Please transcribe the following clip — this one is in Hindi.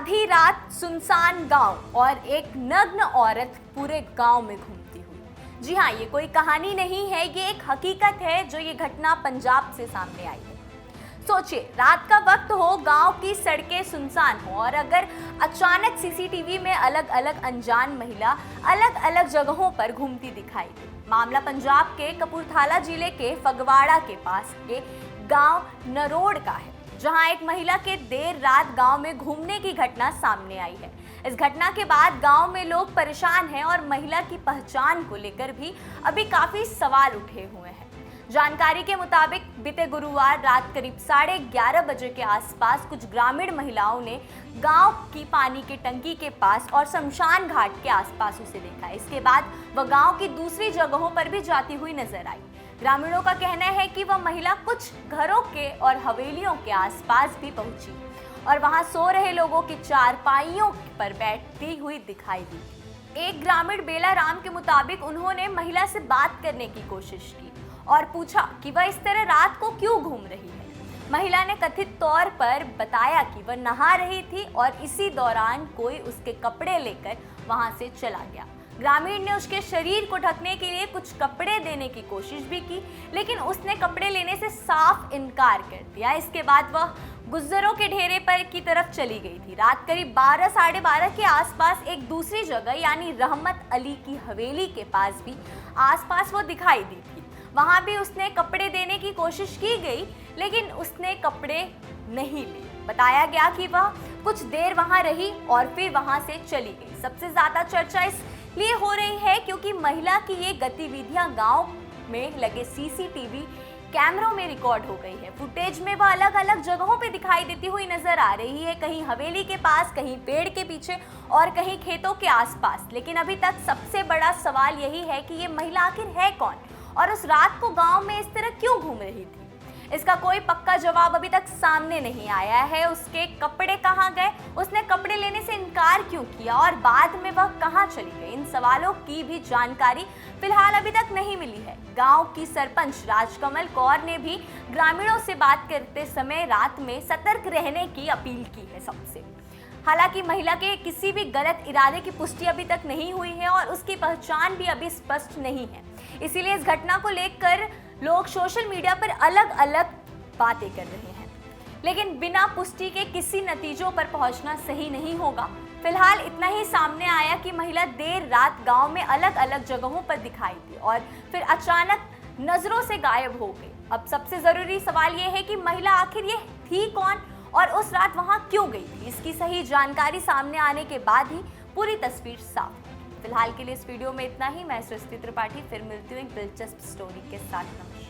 आधी रात सुनसान गांव और एक नग्न औरत पूरे गांव में घूमती हुई। जी हाँ, ये कोई कहानी नहीं है, ये एक हकीकत है जो ये घटना पंजाब से सामने आई है। सोचिए, रात का वक्त हो, गांव की सड़कें सुनसान हो और अगर अचानक सीसीटीवी में अलग अलग अनजान महिला अलग अलग जगहों पर घूमती दिखाई दे। मामला पंजाब के कपूरथला जिले के फगवाड़ा के पास के गांव नरोड़ का है, जहां एक महिला के देर रात गांव में घूमने की घटना सामने आई है। इस घटना के बाद गांव में लोग परेशान हैं और महिला की पहचान को लेकर भी अभी काफी सवाल उठे हुए हैं। जानकारी के मुताबिक बीते गुरुवार रात करीब 11:30 बजे के आसपास कुछ ग्रामीण महिलाओं ने गांव की पानी की टंकी के पास और शमशान घाट के आसपास उसे देखा। इसके बाद वह गांव की दूसरी जगहों पर भी जाती हुई नजर आई। ग्रामीणों का कहना है कि वह महिला कुछ घरों के और हवेलियों के आसपास भी पहुंची और वहां सो रहे लोगों की चारपाइयों पर बैठती हुई दिखाई दी। एक ग्रामीण बेला राम के मुताबिक उन्होंने महिला से बात करने की कोशिश की और पूछा कि वह इस तरह रात को क्यों घूम रही है। महिला ने कथित तौर पर बताया कि वह नहा रही थी और इसी दौरान कोई उसके कपड़े लेकर वहां से चला गया। ग्रामीण ने उसके शरीर को ढकने के लिए कुछ कपड़े देने की कोशिश भी की, लेकिन उसने कपड़े लेने से साफ इनकार कर दिया। इसके बाद वह गुज्जरों के ढेरे पर की तरफ चली गई थी। रात करीब 12 साढ़े 12 के आसपास एक दूसरी जगह यानी रहमत अली की हवेली के पास भी आसपास वो दिखाई दी थी। वहां भी उसने कपड़े देने की कोशिश की गई, लेकिन उसने कपड़े नहीं लिए। बताया गया कि वह कुछ देर वहां रही और फिर वहां से चली गई। सबसे ज्यादा चर्चा इसलिए हो रही है क्योंकि महिला की ये गतिविधियां गांव में लगे सीसीटीवी कैमरों में रिकॉर्ड हो गई है। फुटेज में वह अलग अलग जगहों पे दिखाई देती हुई नजर आ रही है, कहीं हवेली के पास, कहीं पेड़ के पीछे और कहीं खेतों के आसपास। लेकिन अभी तक सबसे बड़ा सवाल यही है कि ये महिला आखिर है कौन और उस रात को गांव में इस तरह क्यों घूम रही थी। इसका कोई पक्का जवाब अभी तक सामने नहीं आया है। उसके कपड़े कहाँ गए, उसने कपड़े लेने से इनकार क्यों किया और बाद में वह कहाँ चली गई, इन सवालों की भी जानकारी फिलहाल अभी तक नहीं मिली है। गांव की सरपंच राजकमल कौर ने भी ग्रामीणों से बात करते समय रात में सतर्क रहने की अपील की है सबसे। हालांकि महिला के किसी भी गलत इरादे की पुष्टि अभी तक नहीं हुई है और उसकी पहचान भी अभी स्पष्ट नहीं है। इसीलिए इस घटना को लेकर लोग सोशल मीडिया पर अलग अलग बातें कर रहे हैं, लेकिन बिना पुष्टि के किसी नतीजों पर पहुंचना सही नहीं होगा। फिलहाल इतना ही सामने आया कि महिला देर रात गांव में अलग अलग जगहों पर दिखाई दी और फिर अचानक नजरों से गायब हो गई। अब सबसे जरूरी सवाल ये है कि महिला आखिर ये थी कौन और उस रात वहां क्यों गई थी। इसकी सही जानकारी सामने आने के बाद ही पूरी तस्वीर साफ होगी। फिलहाल के लिए इस वीडियो में इतना ही। मैं सृष्टि त्रिपाठी फिर मिलती हूँ एक दिलचस्प स्टोरी के साथ। नमस्कार।